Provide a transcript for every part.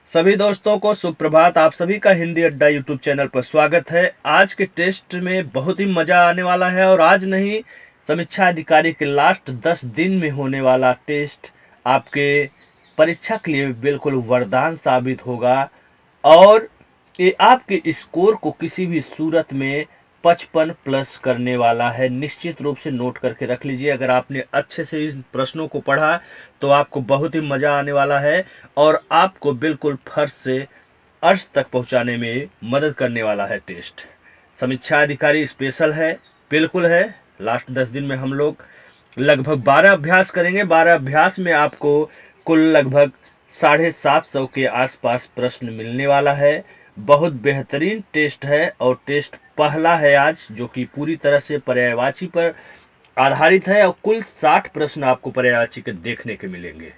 सभी दोस्तों को सुप्रभात। आप सभी का हिंदी अड्डा यूट्यूब चैनल पर स्वागत है। आज के टेस्ट में बहुत ही मजा आने वाला है और आज नहीं, समीक्षा अधिकारी के लास्ट 10 दिन में होने वाला टेस्ट आपके परीक्षा के लिए बिल्कुल वरदान साबित होगा और ये आपके स्कोर को किसी भी सूरत में 55 प्लस करने वाला है। निश्चित रूप से नोट करके रख लीजिए। अगर आपने अच्छे से इन प्रश्नों को पढ़ा तो आपको बहुत ही मजा आने वाला है और आपको बिल्कुल फर्श से अर्श तक पहुंचाने में मदद करने वाला है टेस्ट। समीक्षा अधिकारी स्पेशल है, बिल्कुल है। लास्ट 10 दिन में हम लोग लगभग 12 अभ्यास करेंगे। 12 अभ्यास में आपको कुल लगभग 750 के आसपास प्रश्न मिलने वाला है। बहुत बेहतरीन टेस्ट है और टेस्ट पहला है आज, जो कि पूरी तरह से पर्यायवाची पर आधारित है और कुल 60 प्रश्न आपको पर्यायवाची के देखने के मिलेंगे।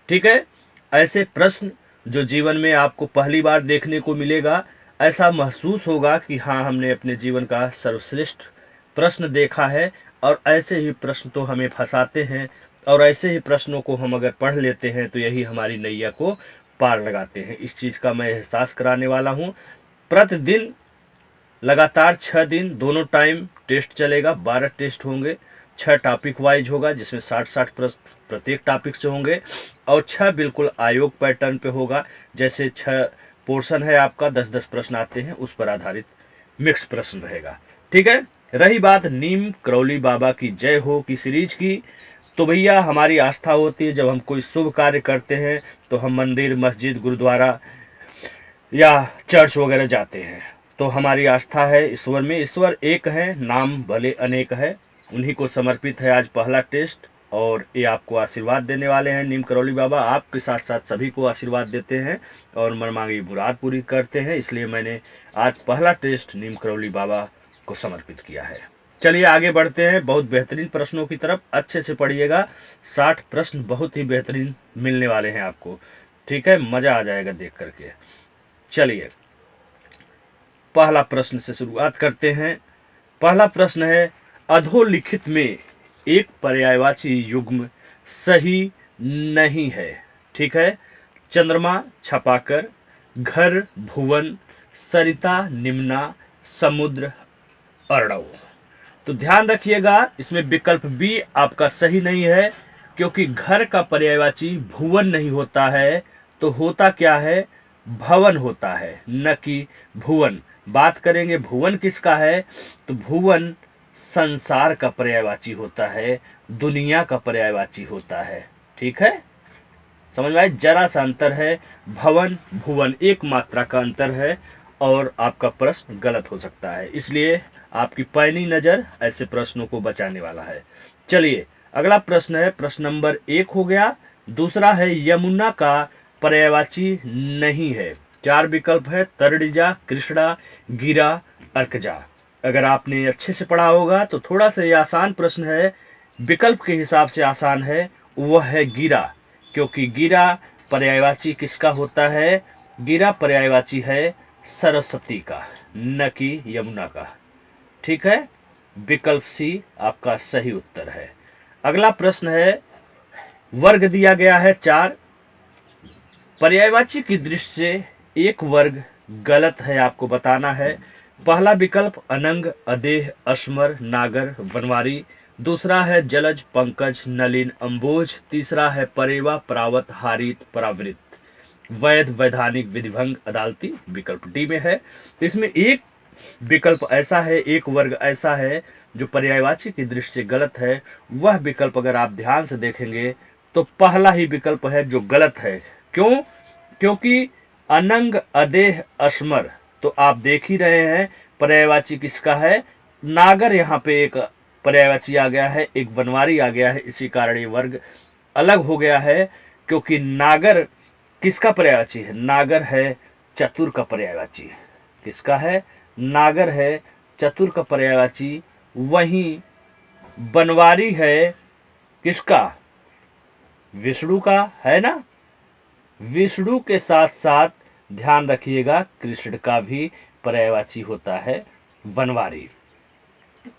ठीक है, ऐसे प्रश्न जो जीवन में आपको पहली बार देखने को मिलेगा। ऐसा महसूस होगा कि हाँ, हमने अपने जीवन का सर्वश्रेष्ठ प्रश्न देखा है और ऐसे ही प्रश्न तो हमें फंसाते हैं और ऐसे ही प्रश्नों को हम अगर पढ़ लेते हैं तो यही हमारी नैया को पार लगाते हैं। इस चीज का मैं एहसास कराने वाला हूं। प्रतिदिन लगातार 6 दिन दोनों टाइम टेस्ट चलेगा। 12 टेस्ट होंगे, 6 टॉपिक वाइज होगा जिसमें 60-60 प्रश्न प्रत्येक टॉपिक से होंगे और 6 बिल्कुल आयोग पैटर्न पे होगा। जैसे 6 पोर्शन है आपका, 10-10 प्रश्न आते हैं, उस पर आधारित मिक्स प्रश्न रहेगा। ठीक है। रही बात नीम करौली बाबा की जय हो की सीरीज की, तो भैया हमारी आस्था होती है जब हम कोई शुभ कार्य करते हैं तो हम मंदिर, मस्जिद, गुरुद्वारा या चर्च वगैरह जाते हैं। तो हमारी आस्था है ईश्वर में। ईश्वर एक है, नाम भले अनेक है। उन्हीं को समर्पित है आज पहला टेस्ट और ये आपको आशीर्वाद देने वाले हैं। नीम करौली बाबा आपके साथ साथ सभी को आशीर्वाद देते हैं और मनमांगी मुराद पूरी करते हैं। इसलिए मैंने आज पहला टेस्ट नीम करौली बाबा को समर्पित किया है। चलिए आगे बढ़ते हैं बहुत बेहतरीन प्रश्नों की तरफ। अच्छे से पढ़िएगा, 60 प्रश्न बहुत ही बेहतरीन मिलने वाले हैं आपको। ठीक है, मजा आ जाएगा देख करके। चलिए पहला प्रश्न से शुरुआत करते हैं। पहला प्रश्न है, अधोलिखित में एक पर्यायवाची युग्म सही नहीं है। ठीक है, चंद्रमा छपाकर, घर भुवन, सरिता निम्ना, समुद्र अर्णव। तो ध्यान रखिएगा, इसमें विकल्प बी आपका सही नहीं है क्योंकि घर का पर्यायवाची भुवन नहीं होता है। तो होता क्या है, भवन होता है, न कि भुवन। बात करेंगे भुवन किसका है, तो भुवन संसार का पर्यायवाची होता है, दुनिया का पर्यायवाची होता है। ठीक है, समझ में आए? जरा सा अंतर है। भवन भुवन एक मात्रा का अंतर है और आपका प्रश्न गलत हो सकता है, इसलिए आपकी पैनी नजर ऐसे प्रश्नों को बचाने वाला है। चलिए अगला प्रश्न है, प्रश्न नंबर 1 हो गया। दूसरा है, यमुना का पर्यायवाची नहीं है। 4 विकल्प है, तरडिजा, कृष्णा, गिरा, अर्कजा। अगर आपने अच्छे से पढ़ा होगा तो थोड़ा सा ये आसान प्रश्न है, विकल्प के हिसाब से आसान है। वह है गिरा, क्योंकि गिरा पर्यायवाची किसका होता है, गिरा पर्यायवाची है सरस्वती का, न कि यमुना का। ठीक है, विकल्प सी आपका सही उत्तर है। अगला प्रश्न है, वर्ग दिया गया है 4। पर्यायवाची की दृष्टि से एक वर्ग गलत है, आपको बताना है। पहला विकल्प अनंग, अदेह, अश्मर, नागर, बनवारी। दूसरा है जलज, पंकज, नलिन, अंबोज। तीसरा है परेवा, प्रावत, हारित, परावृत। वैध, वैधानिक, विधिभंग, अदालती विकल्प डी में है। तो इसमें एक विकल्प ऐसा है, एक वर्ग ऐसा है जो पर्यायवाची की दृष्टि से गलत है। वह विकल्प अगर आप ध्यान से देखेंगे तो पहला ही विकल्प है जो गलत है। क्यों? क्योंकि अनंग, अदेह, अश्मर, तो आप देख ही रहे हैं पर्यायवाची किसका है, नागर। यहाँ पे एक पर्यायवाची आ गया है, एक बनवारी आ गया है, इसी कारण ये वर्ग अलग हो गया है। क्योंकि नागर किसका पर्यायवाची है, नागर है चतुर का पर्यायवाची। किसका है, नागर है चतुर का पर्यायवाची। वहीं बनवारी है किसका, विष्णु का, है ना। विष्णु के साथ साथ ध्यान रखिएगा कृष्ण का भी पर्यायवाची होता है बनवारी।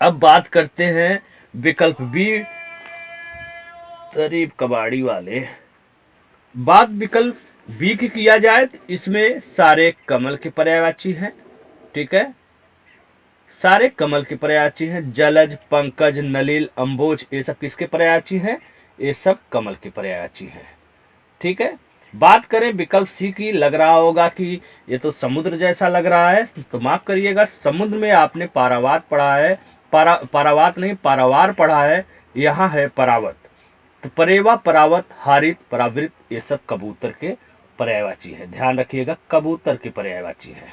अब बात करते हैं विकल्प बी, करीब कबाड़ी वाले। बात विकल्प बी की किया जाए तो इसमें सारे कमल के पर्यायवाची हैं। ठीक है, सारे कमल के पर्यायवाची हैं। जलज, पंकज, नलिल, अंबोज, ये सब किसके पर्यायवाची हैं? ये सब कमल के पर्यायवाची हैं। ठीक है, बात करें विकल्प सी की, लग रहा होगा कि ये तो समुद्र जैसा लग रहा है, तो माफ करिएगा, समुद्र में आपने पारावात पढ़ा है, पारावात नहीं पारावार पढ़ा है, यहाँ है परावत। तो परेवा, परावत, हारित, परावृत, ये सब कबूतर के पर्यायवाची है। ध्यान रखिएगा, कबूतर के पर्यायवाची है।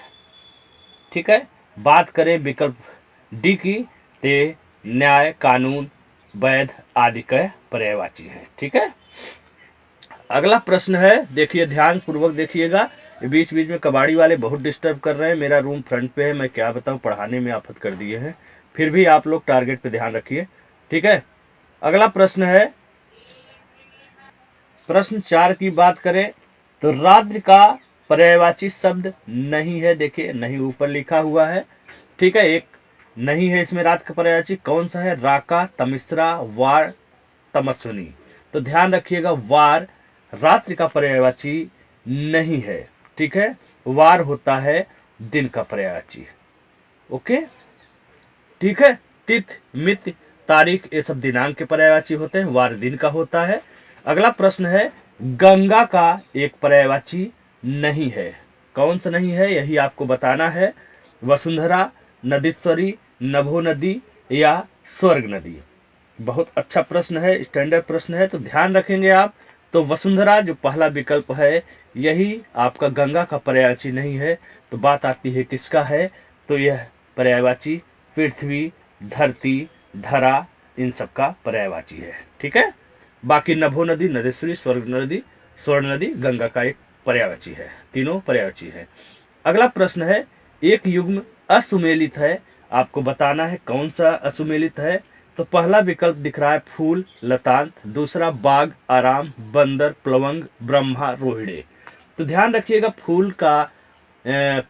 ठीक है, बात करें विकल्प डी की, ते न्याय, कानून, वैध आदि का पर्यायवाची है। ठीक है, अगला प्रश्न है, देखिए ध्यान पूर्वक देखिएगा। बीच बीच में कबाड़ी वाले बहुत डिस्टर्ब कर रहे हैं। मेरा रूम फ्रंट पे है, मैं क्या बताऊं, पढ़ाने में आफत कर दिए हैं। फिर भी आप लोग टारगेट पे ध्यान रखिए। ठीक है, अगला प्रश्न है, प्रश्न 4 की बात करें तो रात्रि का पर्यायवाची शब्द नहीं है। देखिए नहीं ऊपर लिखा हुआ है। ठीक है, एक नहीं है इसमें रात का पर्यायवाची। कौन सा है? राका, तमिश्रा, वार, तमस्विनी। तो ध्यान रखिएगा, वार रात्रि का पर्यायवाची नहीं है। ठीक है, वार होता है दिन का पर्यायवाची। ओके, ठीक है, तिथि, मिति, तारीख, ये सब दिनांक के पर्यायवाची होते हैं, वार दिन का होता है। अगला प्रश्न है, गंगा का एक पर्यायवाची नहीं है। कौन सा नहीं है, यही आपको बताना है। वसुंधरा, नदीश्वरी, नभो नदी या स्वर्ग नदी। बहुत अच्छा प्रश्न है, स्टैंडर्ड प्रश्न है, तो ध्यान रखेंगे आप। तो वसुंधरा जो पहला विकल्प है, यही आपका गंगा का पर्यायवाची नहीं है। तो बात आती है किसका है, तो यह पर्यायवाची पृथ्वी, धरती, धरा, इन सब का पर्यायवाची है। ठीक है, बाकी नभो नदी, नदेश्वरी, स्वर्ग नदी, स्वर्ण नदी गंगा का एक पर्यायवाची है, तीनों पर्यायवाची है। अगला प्रश्न है, एक युग्म असुमेलित है, आपको बताना है कौन सा असुमेलित है। तो पहला विकल्प दिख रहा है फूल, लतांत, दूसरा बाग, आराम, बंदर, प्लवंग, ब्रह्मा, रोहिड़े। तो ध्यान रखिएगा, फूल का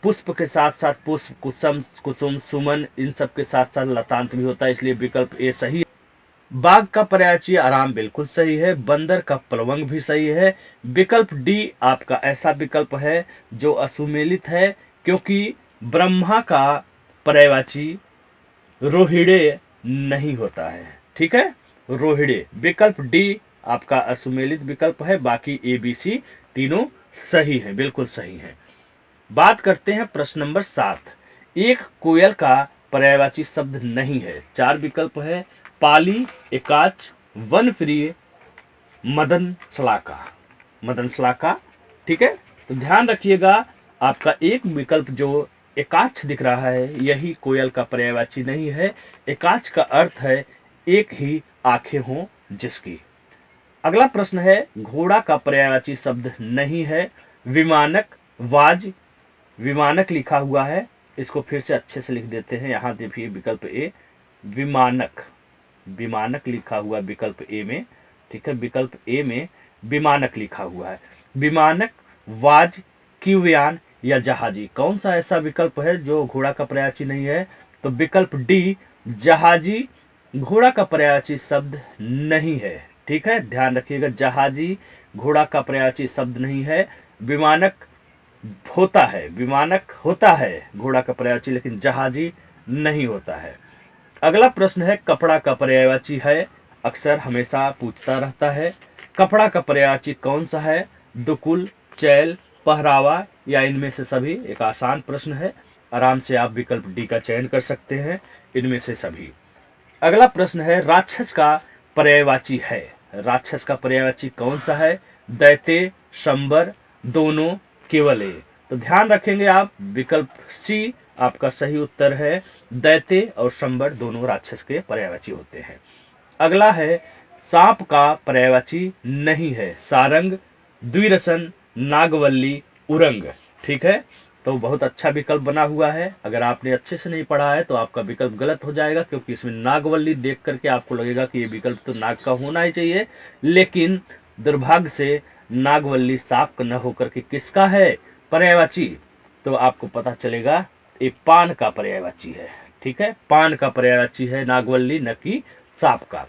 पुष्प के साथ साथ पुष्प, कुसुम, कुसुम, सुमन, इन सब के साथ साथ लतांत भी होता है, इसलिए विकल्प ए सही है। बाघ का पर्यायवाची आराम बिल्कुल सही है। बंदर का प्लवंग भी सही है। विकल्प डी आपका ऐसा विकल्प है जो असुमेलित है, क्योंकि ब्रह्मा का पर्यायवाची रोहिड़े नहीं होता है। ठीक है, रोहिड़े। विकल्प डी आपका असुमेलित विकल्प है, बाकी ए बी सी तीनों सही है, बिल्कुल सही है। बात करते हैं प्रश्न नंबर 7। एक कोयल का पर्यायवाची शब्द नहीं है। 4 विकल्प है, पाली, एकाच, वन प्रिय, मदन सलाका। मदन सलाका। ठीक है, तो ध्यान रखिएगा, आपका एक विकल्प जो एकाच दिख रहा है, यही कोयल का पर्यायवाची नहीं है। एकाच का अर्थ है एक ही आंखें हों जिसकी। अगला प्रश्न है, घोड़ा का पर्यायवाची शब्द नहीं है। विमानक, वाज, विमानक लिखा हुआ है, इसको फिर से अच्छे से लिख देते हैं। यहां देखिए विकल्प ए, विमानक, विमानक लिखा हुआ विकल्प ए में। ठीक है, विकल्प ए में विमानक लिखा हुआ है। विमानक, वाज, क्यूयान या जहाजी, कौन सा ऐसा विकल्प है जो घोड़ा का पर्यायवाची नहीं है? तो विकल्प डी, जहाजी घोड़ा का पर्यायवाची शब्द नहीं है। ठीक है, ध्यान रखिएगा, जहाजी घोड़ा का पर्यायवाची शब्द नहीं है। विमानक होता है, विमानक होता है घोड़ा का पर्यायवाची, लेकिन जहाजी नहीं होता है। अगला प्रश्न है, कपड़ा का पर्यायवाची है, अक्सर हमेशा पूछता रहता है। कपड़ा का पर्यायवाची कौन सा है? दुकुल, चैल, पहरावा या इनमें से सभी? एक आसान प्रश्न है, आराम से आप विकल्प डी का चयन कर सकते हैं, इनमें से सभी। अगला प्रश्न है, राक्षस का पर्यायवाची है। राक्षस का पर्यायवाची कौन सा है? दैत्य, शंबर, दोनों, केवल एक। तो ध्यान रखेंगे आप, विकल्प सी आपका सही उत्तर है। दैत्य और शंबर दोनों राक्षस के पर्यायवाची होते हैं। अगला है, सांप का पर्यायवाची नहीं है। सारंग, द्विरसन, नागवल्ली, उरंग। ठीक है, तो बहुत अच्छा विकल्प बना हुआ है। अगर आपने अच्छे से नहीं पढ़ा है तो आपका विकल्प गलत हो जाएगा, क्योंकि इसमें नागवल्ली देख करके आपको लगेगा कि ये विकल्प तो नाग का होना ही चाहिए, लेकिन दुर्भाग्य से नागवल्ली सांप का न होकर के किसका है पर्यायवाची? तो आपको पता चलेगा ये पान का पर्यायवाची है। ठीक है, पान का पर्यायवाची है नागवल्ली, न कि सांप का।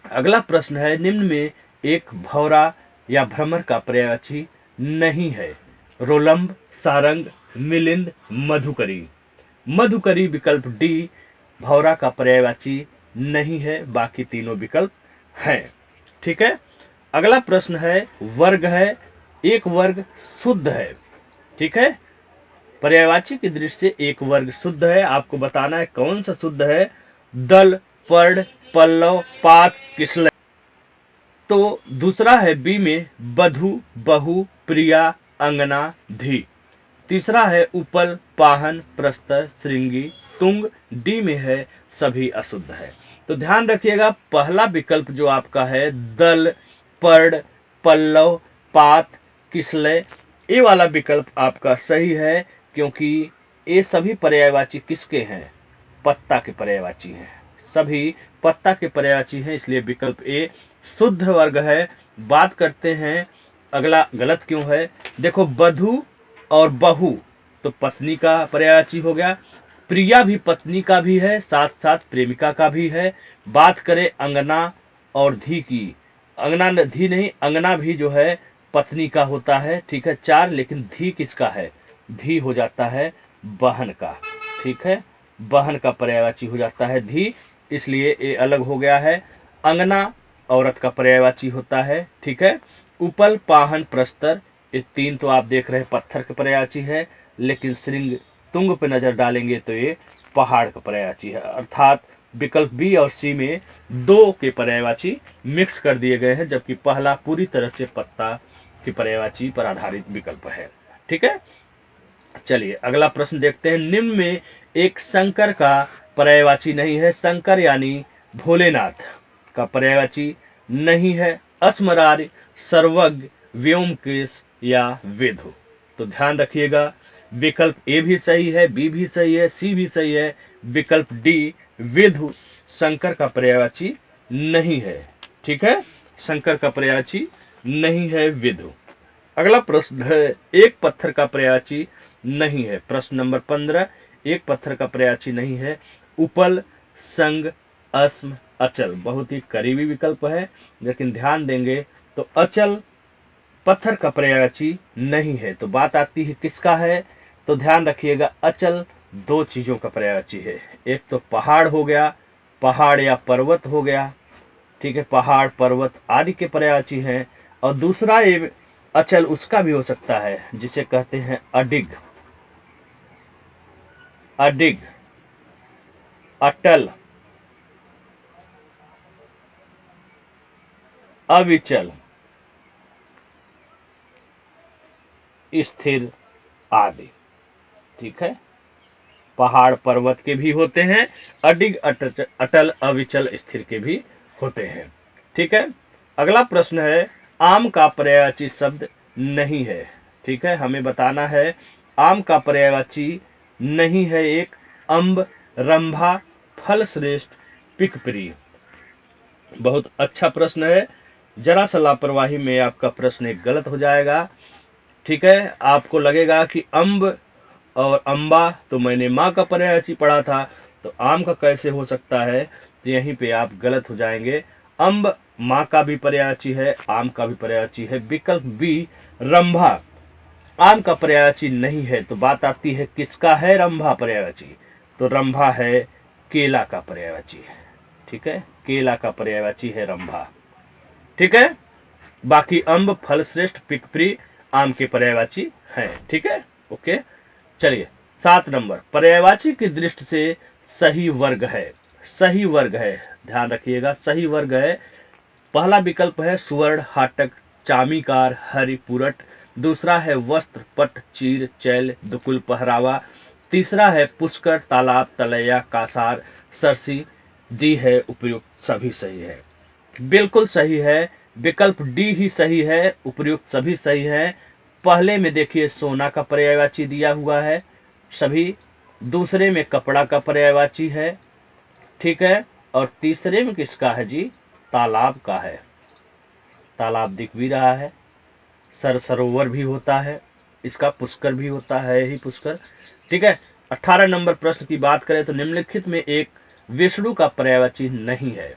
अगला प्रश्न है, निम्न में एक भौरा या भ्रमर का पर्यायवाची नहीं है। रोलम्ब, सारंग, मिलिंद, मधुकरी। मधुकरी विकल्प डी भौरा का पर्यायवाची नहीं है, बाकी तीनों विकल्प हैं। ठीक है। अगला प्रश्न है, वर्ग है, एक वर्ग शुद्ध है। ठीक है। पर्यायवाची की दृष्टि से एक वर्ग शुद्ध है, आपको बताना है कौन सा शुद्ध है। दल, पर्ण, पल्लव, पात, किसलय। तो दूसरा है बी में बधु, बहु, प्रिया, अंगना, धी। तीसरा है उपल, पाहन, प्रस्तर, श्रृंगी, तुंग। डी में है सभी अशुद्ध है। तो ध्यान रखिएगा, पहला विकल्प जो आपका है दल, पर्ण, पल्लव, पात, किसलय, ये वाला विकल्प आपका सही है, क्योंकि ये सभी पर्यायवाची किसके हैं? पत्ता के पर्यायवाची हैं। सभी पत्ता के पर्यायवाची हैं, इसलिए विकल्प ए शुद्ध वर्ग है। बात करते हैं अगला गलत क्यों है। देखो, बधु और बहु तो पत्नी का पर्यायवाची हो गया। प्रिया भी पत्नी का भी है, साथ साथ प्रेमिका का भी है। बात करें अंगना और धी की, अंगना धी नहीं, अंगना भी जो है पत्नी का होता है। ठीक है, चार। लेकिन धी किसका है? धी हो जाता है बहन का। ठीक है, बहन का पर्यायवाची हो जाता है धी, इसलिए ये अलग हो गया है। अंगना औरत का पर्यायवाची होता है। ठीक है, उपल, पाहन, प्रस्तर, ये तीन तो आप देख रहे हैं पत्थर के पर्यायवाची है। लेकिन श्रृंग, तुंग पे नजर डालेंगे तो ये पहाड़ का पर्यायवाची है। अर्थात विकल्प बी और सी में दो के पर्यायवाची मिक्स कर दिए गए हैं, जबकि पहला पूरी तरह से पत्ता की पर्यायवाची पर आधारित विकल्प है। ठीक है, चलिए अगला प्रश्न देखते हैं। निम्न में एक शंकर का पर्यायवाची नहीं है। शंकर यानी भोलेनाथ का पर्यायवाची नहीं है। अस्मरार्य, सर्वज्ञ, व्योमकेश या विधु। तो ध्यान रखिएगा, विकल्प ए भी सही है, बी भी सही है, सी भी सही है। विकल्प डी विधु शंकर का पर्यायवाची नहीं है। ठीक है, शंकर का पर्यायवाची नहीं है विधु। अगला प्रश्न है, एक पत्थर का पर्यायवाची नहीं है। प्रश्न नंबर 15, एक पत्थर का पर्यायवाची नहीं है। उपल, संग, अस्म, अचल। बहुत ही करीबी विकल्प है, लेकिन ध्यान देंगे तो अचल पत्थर का पर्यायवाची नहीं है। तो बात आती है किसका है? तो ध्यान रखिएगा, अचल दो चीजों का पर्यायवाची है। एक तो पहाड़ हो गया, पहाड़ या पर्वत हो गया। ठीक है, पहाड़, पर्वत आदि के पर्यायवाची हैं। और दूसरा ये अचल उसका भी हो सकता है जिसे कहते हैं अडिग। अडिग, अटल, अविचल, स्थिर आदि। ठीक है, पहाड़ पर्वत के भी होते हैं, अडिग, अटल, अविचल, स्थिर के भी होते हैं। ठीक है, अगला प्रश्न है, आम का पर्यायवाची शब्द नहीं है। ठीक है, हमें बताना है आम का पर्यायवाची नहीं है। एक अम्ब, रंभा, फल श्रेष्ठ, पिकप्रिय। बहुत अच्छा प्रश्न है, जरा सा लापरवाही में आपका प्रश्न एक गलत हो जाएगा। ठीक है, आपको लगेगा कि अम्ब और अम्बा तो मैंने माँ का पर्यायवाची पढ़ा था, तो आम का कैसे हो सकता है? तो यहीं पे आप गलत हो जाएंगे। अम्ब माँ का भी पर्यायवाची है, आम का भी पर्यायवाची है। विकल्प बी रंभा आम का पर्यायवाची नहीं है। तो बात आती है किसका है रंभा पर्यायवाची? तो रंभा है केला का पर्यायवाची। ठीक है, केला का पर्यायवाची है रंभा। ठीक है, बाकी अम्ब, फल श्रेष्ठ, पिकप्रिय आम के पर्यायवाची हैं। ठीक है, ओके। चलिए 7 नंबर, पर्यायवाची की दृष्टि से सही वर्ग है। सही वर्ग है, ध्यान रखिएगा, सही वर्ग है। पहला विकल्प है सुवर्ण, हाटक, चामीकार, हरि, पुरट। दूसरा है वस्त्र, पट, चीर, चैल, दुकुल, पहरावा। तीसरा है पुष्कर, तालाब, तलैया, कासार, सरसी। डी है उपयुक्त सभी सही है। बिल्कुल सही है, विकल्प डी ही सही है, उपयुक्त सभी सही है। पहले में देखिए सोना का पर्यायवाची दिया हुआ है सभी, दूसरे में कपड़ा का पर्यायवाची है। ठीक है, और तीसरे में किसका है जी? तालाब का है। तालाब दिख भी रहा है, सरोवर भी होता है, इसका पुष्कर भी होता है ही पुष्कर। ठीक है, 18 नंबर प्रश्न की बात करें तो निम्नलिखित में एक विष्णु का पर्यायवाची नहीं है।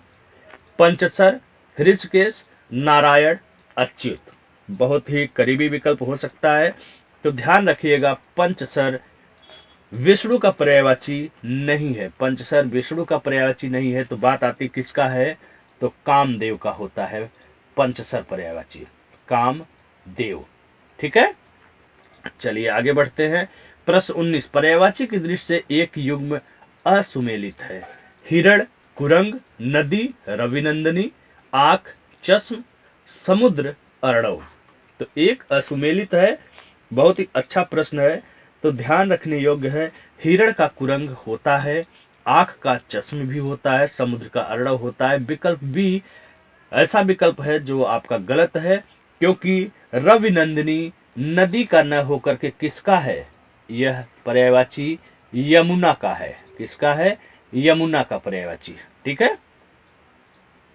पंचसर, ऋषिकेश, नारायण, अच्युत। बहुत ही करीबी विकल्प हो सकता है। तो ध्यान रखिएगा, पंचसर विष्णु का पर्यायवाची नहीं है। पंचसर विष्णु का पर्यायवाची नहीं है, तो बात आती किसका है, तो कामदेव का होता है पंचसर पर्यायवाची, कामदेव। ठीक है, चलिए आगे बढ़ते हैं। प्रश्न 19, पर्यायवाची की दृष्टि से एक युग्म असुमेलित है। हिरण, कुरंग, नदी, रविनंदनी, आंख, चश्म, समुद्र, अर्णव। तो एक असुमेलित है, बहुत ही अच्छा प्रश्न है, तो ध्यान रखने योग्य है। हिरण का कुरंग होता है, आंख का चश्म भी होता है, समुद्र का अर्णव होता है। विकल्प बी ऐसा विकल्प है जो आपका गलत है, क्योंकि रविनंदिनी नदी का न होकर के किसका है, यह पर्यायवाची यमुना का है। किसका है, यमुना का पर्यायवाची। ठीक है,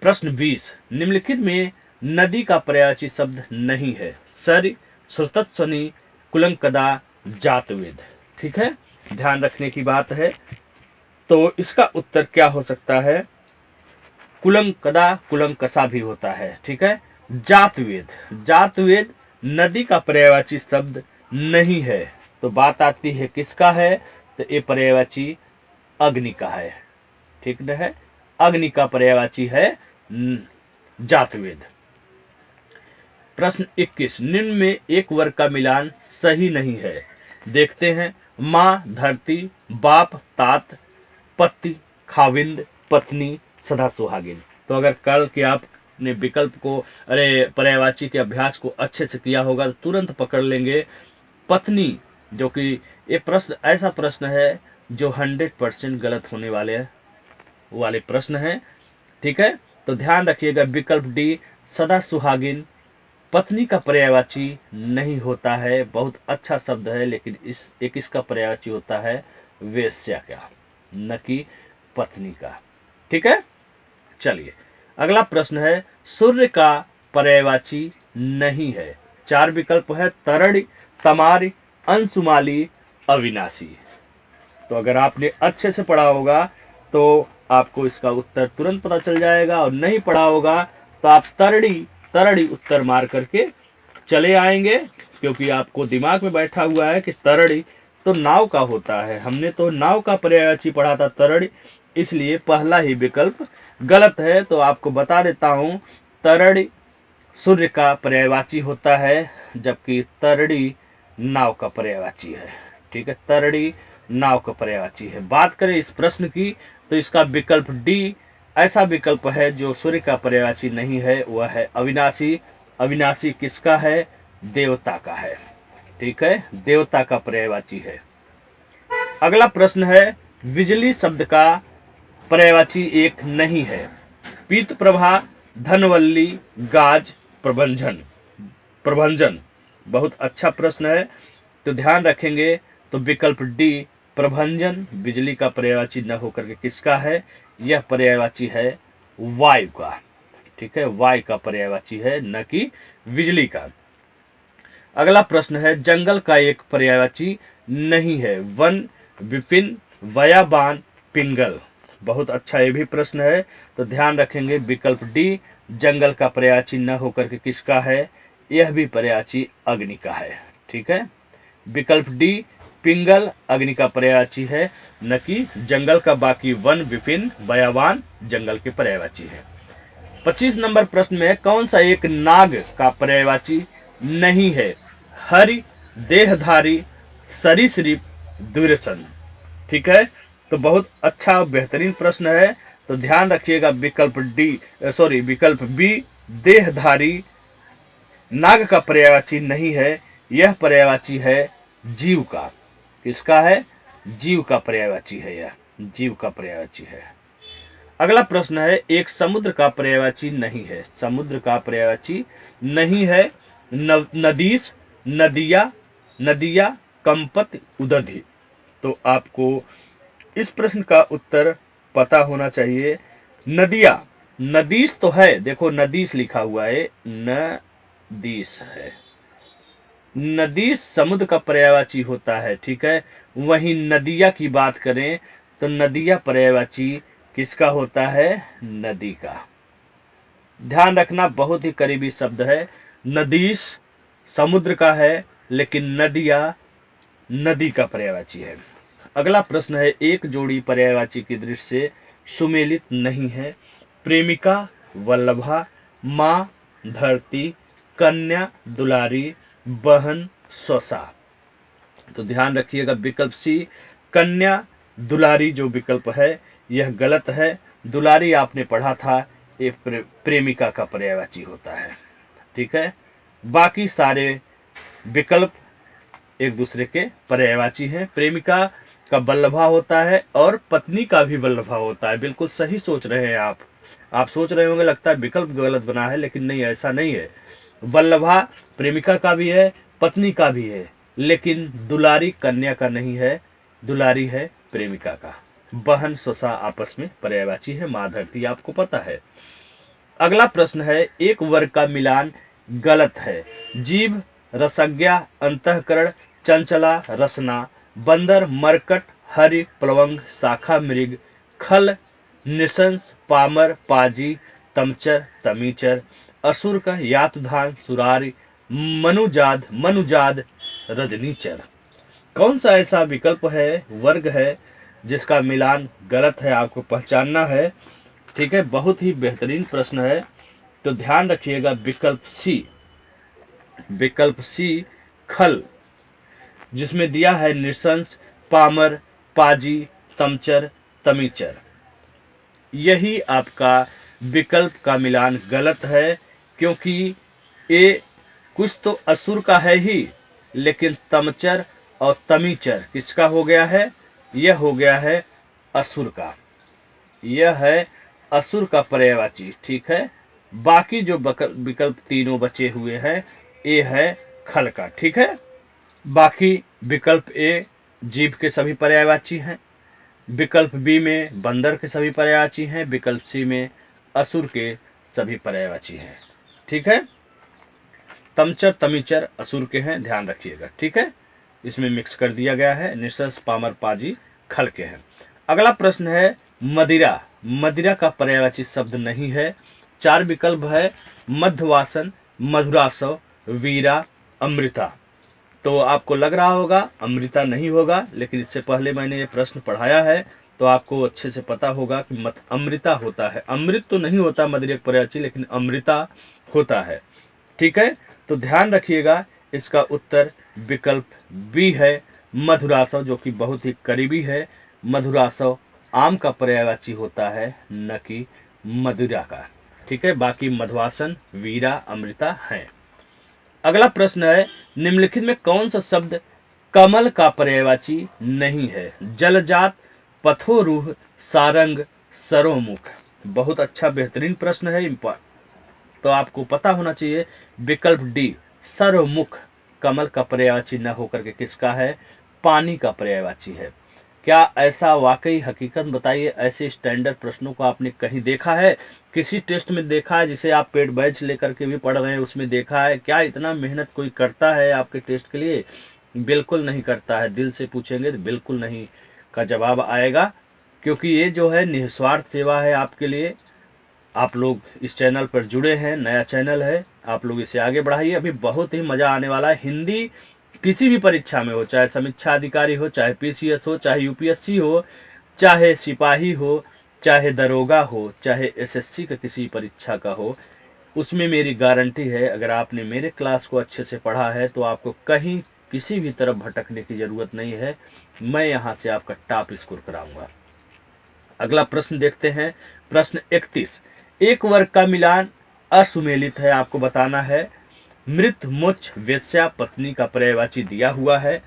प्रश्न 20, निम्नलिखित में नदी का पर्यायवाची शब्द नहीं है। सरि, श्रुतस्वनी, कुलंकदा, जातवेद। ठीक है, ध्यान रखने की बात है। तो इसका उत्तर क्या हो सकता है, कुलंकदा, कुलंकसा भी होता है। ठीक है, जातवेद, जातवेद नदी का पर्यायवाची शब्द नहीं है। तो बात आती है किसका है, तो ये पर्यायवाची अग्नि का है। ठीक है, अग्नि का पर्यायवाची है जातवेद। प्रश्न 21, निम्न में एक वर्ग का मिलान सही नहीं है। देखते हैं, माँ, धरती, बाप, तात, पति, खाविंद, पत्नी, सदा सुहागिन। तो अगर कल के आपने विकल्प को, अरे पर्यायवाची के अभ्यास को अच्छे से किया होगा तो तुरंत पकड़ लेंगे पत्नी, जो कि ये प्रश्न ऐसा प्रश्न है जो 100% गलत होने वाले प्रश्न है। ठीक है, तो ध्यान रखिएगा, विकल्प डी सदा सुहागिन पत्नी का पर्यायवाची नहीं होता है। बहुत अच्छा शब्द है, लेकिन इसका पर्यायवाची होता है वेश्या का, न कि पत्नी का। ठीक है, चलिए अगला प्रश्न है, सूर्य का पर्यायवाची नहीं है। 4 विकल्प है, तरणी, तमारी, अंशुमाली, अविनाशी। तो अगर आपने अच्छे से पढ़ा होगा तो आपको इसका उत्तर तुरंत पता चल जाएगा, और नहीं पढ़ा होगा तो आप तरणी उत्तर मार करके चले आएंगे, क्योंकि आपको दिमाग में बैठा हुआ है कि तरणी तो नाव का होता है। हमने तो नाव का पर्यायवाची पढ़ा था तरणी, इसलिए पहला ही विकल्प गलत है। तो आपको बता देता हूं, तरणी सूर्य का पर्यायवाची होता है, जबकि तरणी नाव का पर्यायवाची है। ठीक है, तरणी नाव का पर्यायवाची है। बात करें इस प्रश्न की, तो इसका विकल्प डी ऐसा विकल्प है जो सूर्य का पर्यायवाची नहीं है, वह है अविनाशी। अविनाशी किसका है, देवता का है। ठीक है, देवता का पर्यायवाची है। अगला प्रश्न है, बिजली शब्द का पर्यायवाची एक नहीं है। पीत प्रभा, धनवल्ली, गाज, प्रभंजन। बहुत अच्छा प्रश्न है, तो ध्यान रखेंगे। तो विकल्प डी प्रभंजन बिजली का पर्यायवाची न होकर के किसका है, यह पर्यायवाची है वायु का। ठीक है, वायु का पर्यायवाची है, न कि बिजली का। अगला प्रश्न है, जंगल का एक पर्यायवाची नहीं है। वन, विपिन, बयाबान, पिंगल। बहुत अच्छा ये भी प्रश्न है, तो ध्यान रखेंगे विकल्प डी जंगल का पर्यायवाची न होकर के किसका है, यह भी पर्यायवाची अग्नि का है। ठीक है, विकल्प डी पिंगल अग्नि का पर्यायवाची है, न कि जंगल का। बाकी वन, विपिन, बयावान जंगल के पर्यायवाची है। 25 नंबर प्रश्न में, कौन सा एक नाग का पर्यायवाची नहीं है। हरि, देहधारी, सरीसृप, दुर्सन। ठीक है, तो बहुत अच्छा बेहतरीन प्रश्न है, तो ध्यान रखिएगा विकल्प बी देहधारी नाग का पर्यायवाची नहीं है, यह पर्यायवाची है जीव का। किसका है, जीव का पर्यायवाची है, यह जीव का पर्यायवाची है। अगला प्रश्न है, एक समुद्र का पर्यायवाची नहीं है। समुद्र का पर्यायवाची नहीं है। नदीस, नदिया, कंपत, उदधि। तो आपको इस प्रश्न का उत्तर पता होना चाहिए। नदिया, नदीस तो है, देखो नदीस लिखा हुआ है, नदीस है। नदीस समुद्र का पर्यायवाची होता है। ठीक है, वहीं नदिया की बात करें तो नदिया पर्यायवाची किसका होता है, नदी का। ध्यान रखना, बहुत ही करीबी शब्द है, नदीस समुद्र का है, लेकिन नदिया नदी का पर्यायवाची है। अगला प्रश्न है, एक जोड़ी पर्यायवाची की दृष्टि से सुमेलित नहीं है। प्रेमिका वल्लभा, माँ धरती, कन्या दुलारी, बहन स्वसा। तो ध्यान रखिएगा विकल्प सी कन्या दुलारी जो विकल्प है यह गलत है। दुलारी आपने पढ़ा था, ये प्रेमिका का पर्यायवाची होता है। ठीक है, बाकी सारे विकल्प एक दूसरे के पर्यायवाची हैं। प्रेमिका का वल्लभा होता है और पत्नी का भी वल्लभा होता है। बिल्कुल सही सोच रहे हैं आप सोच रहे होंगे लगता है विकल्प गलत बना है, लेकिन नहीं, ऐसा नहीं है। वल्लभा प्रेमिका का भी है, पत्नी का भी है, लेकिन दुलारी कन्या का नहीं है, दुलारी है प्रेमिका का। बहन स्वसा आपस में पर्यायवाची है, माँ धरती आपको पता है। अगला प्रश्न है, एक वर्ग का मिलान गलत है। जीभ रसज्ञा, अंतःकरण चंचला, रसना, बंदर मरकट, हरि प्लवंग, शाखा मृग, खल निशंस, पामर पाजी, तमचर तमीचर, असुर का यातुधान सुरारी, मनुजाद रजनीचर। कौन सा ऐसा विकल्प है, वर्ग है, जिसका मिलान गलत है, आपको पहचानना है। ठीक है, बहुत ही बेहतरीन प्रश्न है, तो ध्यान रखिएगा विकल्प सी खल, जिसमें दिया है निशंस, पामर पाजी, तमचर तमीचर। यही आपका विकल्प का मिलान गलत है, क्योंकि ये कुछ तो असुर का है ही, लेकिन तमचर और तमीचर किसका हो गया है, यह हो गया है असुर का, यह है असुर का पर्यायवाची। ठीक है, बाकी जो विकल्प तीनों बचे हुए हैं ये है खल का। ठीक है, बाकी विकल्प ए जीव के सभी पर्यायवाची हैं, विकल्प बी में बंदर के सभी पर्यायवाची हैं, विकल्प सी में असुर के सभी पर्यायवाची हैं। ठीक है, तमचर तमीचर असुर के हैं, ध्यान रखिएगा। ठीक है, इसमें मिक्स कर दिया गया है, निशंस पामर पाजी खल के हैं। अगला प्रश्न है, मदिरा, मदिरा का पर्यायवाची शब्द नहीं है। 4 विकल्प है, मध्यवासन, मधुरासव, वीरा, अमृता। तो आपको लग रहा होगा अमृता नहीं होगा, लेकिन इससे पहले मैंने ये प्रश्न पढ़ाया है, तो आपको अच्छे से पता होगा कि अमृता होता है। अमृत तो नहीं होता मदिरा का पर्यायवाची, लेकिन अमृता होता है। ठीक है, तो ध्यान रखिएगा, इसका उत्तर विकल्प बी है मधुरासव, जो कि बहुत ही करीबी है। मधुरासव आम का पर्यायवाची होता है, न कि मदिरा का। ठीक है, बाकी मधुवासन, वीरा, अमृता हैं। अगला प्रश्न है, निम्नलिखित में कौन सा शब्द कमल का पर्यायवाची नहीं है। जलजात, पथोरूह, सारंग, सरोमुख। बहुत अच्छा बेहतरीन प्रश्न है, तो आपको पता होना चाहिए विकल्प डी सर्वमुख कमल का पर्यायवाची न होकर के किसका है, पानी का पर्यायवाची है। क्या ऐसा वाकई हकीकत बताइए, ऐसे स्टैंडर्ड प्रश्नों को आपने कहीं देखा है, किसी टेस्ट में देखा है जिसे आप पेड बैच लेकर के भी पढ़ रहे हैं उसमें देखा है? क्या इतना मेहनत कोई करता है आपके टेस्ट के लिए? बिल्कुल नहीं करता है। दिल से पूछेंगे तो बिल्कुल नहीं का जवाब आएगा, क्योंकि ये जो है निस्वार्थ सेवा है आपके लिए। आप लोग इस चैनल पर जुड़े हैं, नया चैनल है, आप लोग इसे आगे बढ़ाइए। अभी बहुत ही मजा आने वाला है। हिंदी किसी भी परीक्षा में हो, चाहे समीक्षा अधिकारी हो, चाहे पीसीएस हो, चाहे यूपीएससी हो, चाहे सिपाही हो, चाहे दरोगा हो, चाहे एसएससी का किसी परीक्षा का हो, उसमें मेरी गारंटी है अगर आपने मेरे क्लास को अच्छे से पढ़ा है तो आपको कहीं किसी भी तरफ भटकने की जरूरत नहीं है। मैं यहाँ से आपका टॉप स्कोर कराऊंगा। अगला प्रश्न देखते हैं, प्रश्न 31। एक वर्ग का मिलान असुमेलित है, आपको बताना है। मृत, मुच्छ, वेश्या, पत्नी का पर्यायवाची दिया हुआ है।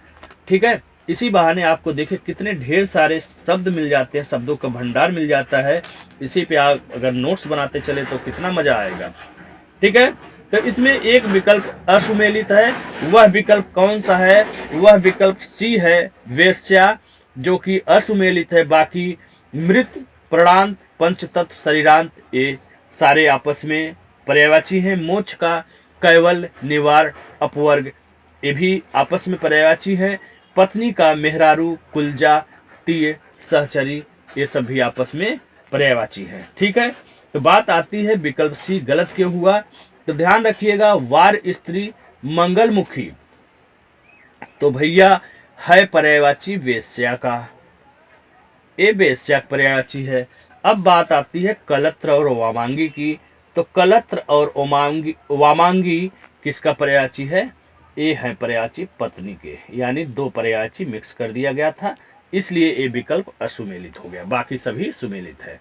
ठीक है, इसी बहाने आपको देखिए कितने ढेर सारे शब्द मिल जाते हैं, शब्दों का भंडार मिल जाता है। इसी पे आप अगर नोट्स बनाते चले तो कितना मजा आएगा। ठीक है, तो इसमें एक विकल्प असुमेलित है, वह विकल्प कौन सा है? वह विकल्प सी है वेश्या, जो कि असुमेलित है। बाकी मृत, प्राणांत, पंचतत्व, शरीरांत ये सारे आपस में पर्यायवाची हैं। मोक्ष का कैवल, निवार, अपवर्ग ये भी आपस में पर्यायवाची हैं। पत्नी का मेहरारू, कुलजा, तीय, सहचरी ये सब भी आपस में पर्यायवाची हैं। ठीक है, तो बात आती है विकल्प सी गलत क्यों हुआ? तो ध्यान रखिएगा, वार स्त्री मंगलमुखी, तो भैया है पर्यायवाची वेश्या का, ये वेश्या पर्यायवाची है। अब बात आती है कलत्र और वामांगी की, तो कलत्र और वामांगी किसका पर्यायवाची है? ये है पर्यायवाची पत्नी के, यानी दो पर्यायवाची मिक्स कर दिया गया था, इसलिए ये विकल्प असुमेलित हो गया, बाकी सभी सुमेलित है।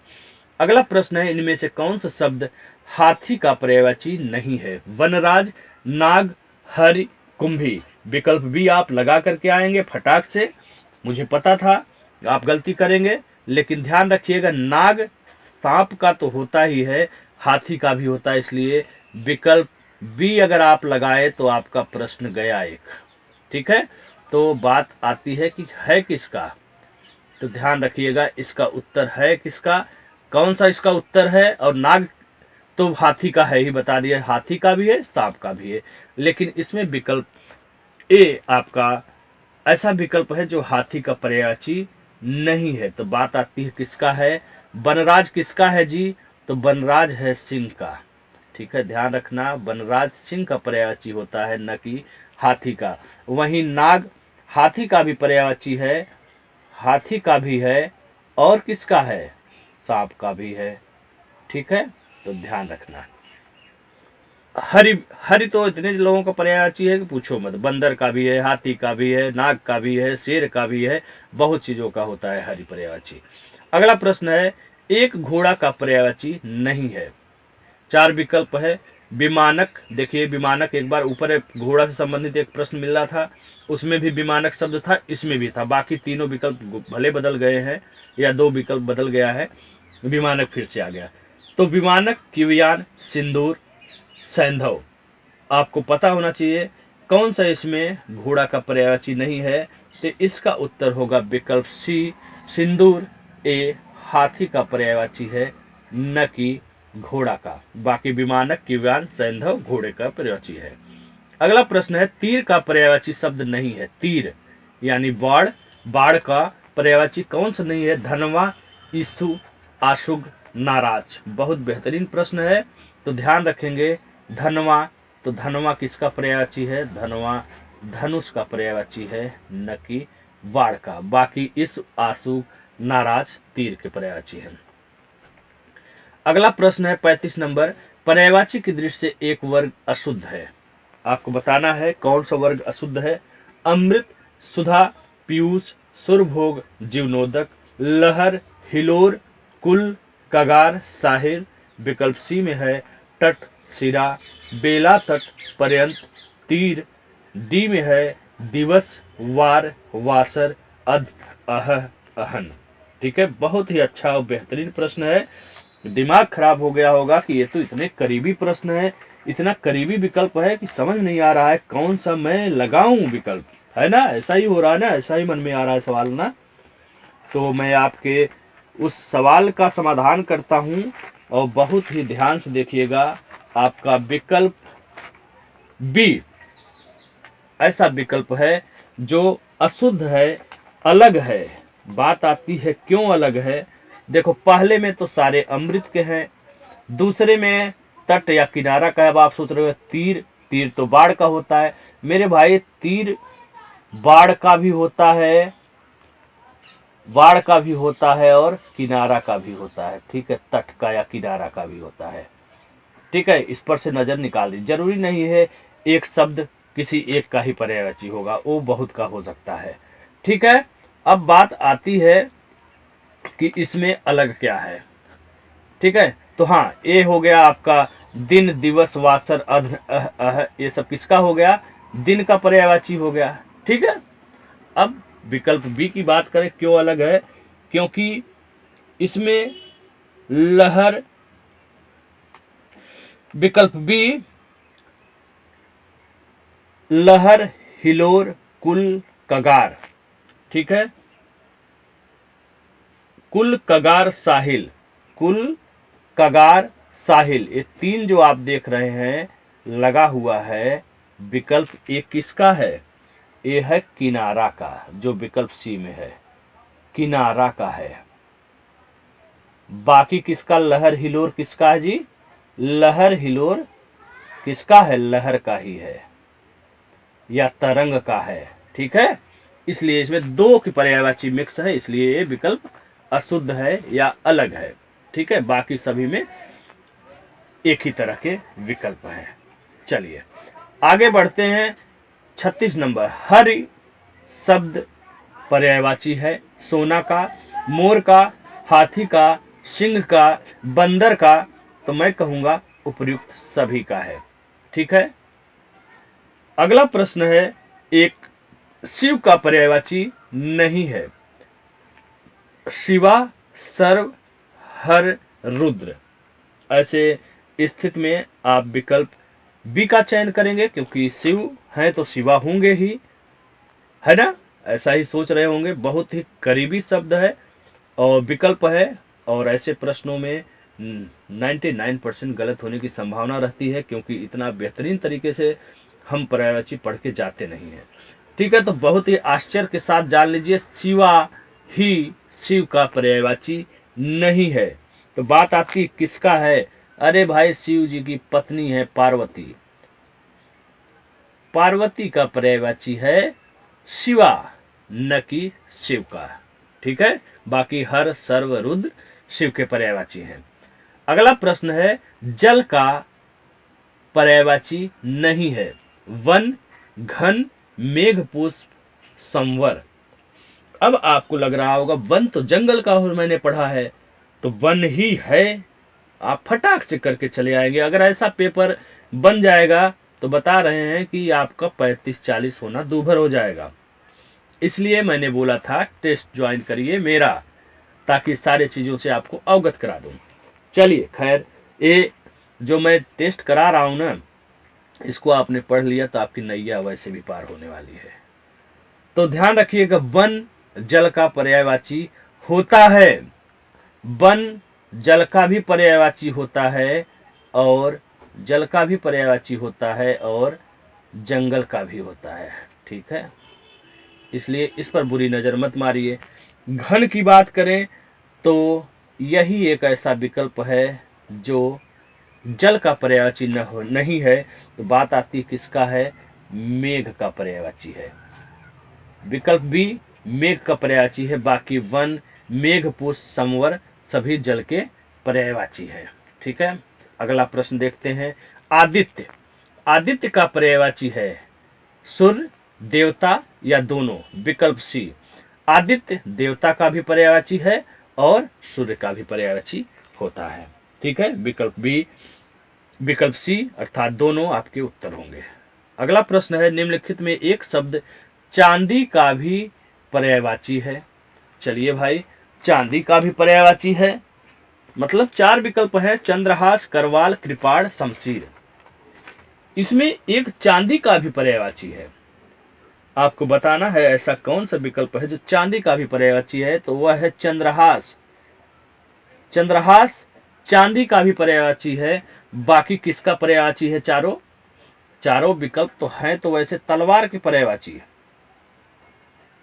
अगला प्रश्न है, इनमें से कौन सा शब्द हाथी का पर्यायवाची नहीं है? वनराज, नाग, हरि, कुंभी। विकल्प बी आप लगा करके आएंगे फटाक से, मुझे पता था आप गलती करेंगे, लेकिन ध्यान रखिएगा, नाग सांप का तो होता ही है, हाथी का भी होता है, इसलिए विकल्प बी अगर आप लगाए तो आपका प्रश्न गया एक। ठीक है, तो बात आती है कि है किसका, तो ध्यान रखिएगा, इसका उत्तर है किसका, कौन सा इसका उत्तर है? और नाग तो हाथी का है ही, बता दिया, हाथी का भी है, सांप का भी है, लेकिन इसमें विकल्प ए आपका ऐसा विकल्प है जो हाथी का पर्यायवाची नहीं है। तो बात आती है किसका है? वनराज किसका है जी? तो वनराज है सिंह का। ठीक है, ध्यान रखना, वनराज सिंह का पर्यायवाची होता है, न कि हाथी का। वहीं नाग हाथी का भी पर्यायवाची है, हाथी का भी है, और किसका है? सांप का भी है। ठीक है, तो ध्यान रखना। हरि हरि तो इतने लोगों का पर्यायवाची है कि पूछो मत, बंदर का भी है, हाथी का भी है, नाग का भी है, शेर का भी है, बहुत चीजों का होता है हरि पर्यायवाची। अगला प्रश्न है, एक घोड़ा का पर्यायवाची नहीं है। चार विकल्प है। विमानक, देखिए विमानक एक बार ऊपर घोड़ा से संबंधित एक प्रश्न मिल रहा था, उसमें भी विमानक शब्द था, इसमें भी था, बाकी तीनों विकल्प भले बदल गए हैं, या दो विकल्प बदल गया है, विमानक फिर से आ गया। तो विमानक, किवियान, सिंदूर, सैंधव, आपको पता होना चाहिए कौन सा इसमें घोड़ा का पर्यायवाची नहीं है। तो इसका उत्तर होगा विकल्प सी, सिंदूर। ए हाथी का पर्यायवाची है, न कि घोड़ा का। बाकी विमानक, किव्यान, सैंधव घोड़े का पर्यायवाची है। अगला प्रश्न है, तीर का पर्यायवाची शब्द नहीं है। तीर यानी बाढ़, बाढ़ का पर्यायवाची कौन सा नहीं है? धनवा, ईसु, आशुग, नाराज। बहुत बेहतरीन प्रश्न है, तो ध्यान रखेंगे। धनवा, तो धनवा किसका पर्यायवाची है? धनवा धनुष का पर्यायवाची है, न कि बाढ़ का। बाकी इस, आशु, नाराज तीर के पर्यायवाची है। अगला प्रश्न है 35 नंबर, पर्यायवाची की दृष्टि से एक वर्ग अशुद्ध है। आपको बताना है कौन सा वर्ग अशुद्ध है। अमृत, सुधा, पीयूष, सुरभोग, जीवनोदक, लहर, हिलोर, कुल, कगार, साहिर। विकल्प सी में है तट, सिरा, बेला तट पर्यंत, तीर। डी में है दिवस, वार, वासर, अध, अह, अहन। ठीक है, बहुत ही अच्छा और बेहतरीन प्रश्न है। दिमाग खराब हो गया होगा कि ये तो इतने करीबी प्रश्न है, इतना करीबी विकल्प है कि समझ नहीं आ रहा है कौन सा मैं लगाऊं विकल्प, है ना? ऐसा ही हो रहा है ना, ऐसा ही मन में आ रहा है सवाल ना। तो मैं आपके उस सवाल का समाधान करता हूं, और बहुत ही ध्यान से देखिएगा। आपका विकल्प बी ऐसा विकल्प है जो अशुद्ध है, अलग है। बात आती है क्यों अलग है। देखो, पहले में तो सारे अमृत के हैं, दूसरे में तट या किनारा का है। अब आप सोच रहे हो तीर, तीर तो बाढ़ का होता है। मेरे भाई, तीर बाढ़ का भी होता है, बाढ़ का भी होता है, और किनारा का भी होता है। ठीक है, तट का या किनारा का भी होता है। ठीक है, इस पर से नजर निकाल दी, जरूरी नहीं है एक शब्द किसी एक का ही पर्यायवाची होगा, वो बहुत का हो सकता है। ठीक है, अब बात आती है कि इसमें अलग क्या है। ठीक है, तो हाँ, ये हो गया आपका दिन, दिवस, वासर, अध, ये सब किसका हो गया? दिन का पर्यायवाची हो गया। ठीक है, अब विकल्प बी की बात करें क्यों अलग है, क्योंकि इसमें लहर, विकल्प बी लहर, हिलोर, कुल, कगार। ठीक है, कुल, कगार, साहिल, कुल, कगार, साहिल, ये तीन जो आप देख रहे हैं लगा हुआ है, विकल्प ए किसका है? ये है किनारा का, जो विकल्प सी में है, किनारा का है। बाकी किसका? लहर, हिलोर किसका है जी? लहर, हिलोर किसका है, लहर का ही है या तरंग का है। ठीक है, इसलिए इसमें दो की पर्यायवाची मिक्स है, इसलिए ये विकल्प अशुद्ध है या अलग है। ठीक है, बाकी सभी में एक ही तरह के विकल्प हैं। चलिए आगे बढ़ते हैं। 36 नंबर, हरि शब्द पर्यायवाची है सोना का, मोर का, हाथी का, सिंह का, बंदर का। तो मैं कहूंगा उपयुक्त सभी का है। ठीक है, अगला प्रश्न है, एक शिव का पर्यायवाची नहीं है। शिवा, सर्व, हर, रुद्र। ऐसे स्थिति में आप विकल्प बी का चयन करेंगे, क्योंकि शिव है तो शिवा होंगे ही, है ना, ऐसा ही सोच रहे होंगे। बहुत ही करीबी शब्द है और विकल्प है, और ऐसे प्रश्नों में 99% गलत होने की संभावना रहती है, क्योंकि इतना बेहतरीन तरीके से हम पर्यायवाची पढ़ के जाते नहीं है। ठीक है, तो बहुत ही आश्चर्य के साथ जान लीजिए, शिवा ही शिव का पर्यायवाची नहीं है। तो बात आपकी किसका है? अरे भाई, शिव जी की पत्नी है पार्वती। पार्वती का पर्यायवाची है शिवा, न कि शिव का। ठीक है, बाकी हर, सर्व, रुद्र शिव के पर्यायवाची हैं। अगला प्रश्न है, जल का पर्यायवाची नहीं है। वन, घन, मेघ पुष्प, संवर। अब आपको लग रहा होगा वन तो जंगल का हो, मैंने पढ़ा है, तो वन ही है। आप फटाक से करके चले आएंगे। अगर ऐसा पेपर बन जाएगा तो बता रहे हैं कि आपका 35-40 होना दूभर हो जाएगा। इसलिए मैंने बोला था टेस्ट ज्वाइन करिए मेरा, ताकि सारे चीजों से आपको अवगत करा दूं। चलिए खैर, ये जो मैं टेस्ट करा रहा हूं ना, इसको आपने पढ़ लिया तो आपकी नैया वैसे भी पार होने वाली है। तो ध्यान रखिएगा, वन जल का पर्यायवाची होता है। वन जल का भी पर्यायवाची होता है, और जल का भी पर्यायवाची होता है, और जंगल का भी होता है। ठीक है, इसलिए इस पर बुरी नजर मत मारिए। घन की बात करें तो यही एक ऐसा विकल्प है जो जल का पर्यायवाची नहीं है। तो बात आती किसका है? मेघ का पर्यायवाची है। विकल्प बी मेघ का पर्यायवाची है। बाकी वन, मेघ, पुष्प, संवर सभी जल के पर्यायवाची है। ठीक है, अगला प्रश्न देखते हैं। आदित्य, आदित्य का पर्यायवाची है सूर्य, देवता या दोनों। विकल्प सी, आदित्य देवता का भी पर्यायवाची है और सूर्य का भी पर्यायवाची होता है। ठीक है, विकल्प बी, विकल्प सी अर्थात दोनों आपके उत्तर होंगे। अगला प्रश्न है, निम्नलिखित में एक शब्द चांदी का भी पर्यायवाची है। चलिए भाई, चांदी का भी पर्यायवाची है, मतलब 4 विकल्प है, चंद्रहास, करवाल, कृपाण, शमशीर। इसमें एक चांदी का भी पर्यायवाची है। आपको बताना है ऐसा कौन सा विकल्प है जो चांदी का भी पर्यायवाची है, तो वह है चंद्रहास। चंद्रहास चांदी का भी पर्यायवाची है। बाकी किसका पर्यायवाची है? चारों चारों विकल्प तो हैं, तो वैसे तलवार के पर्यायवाची है।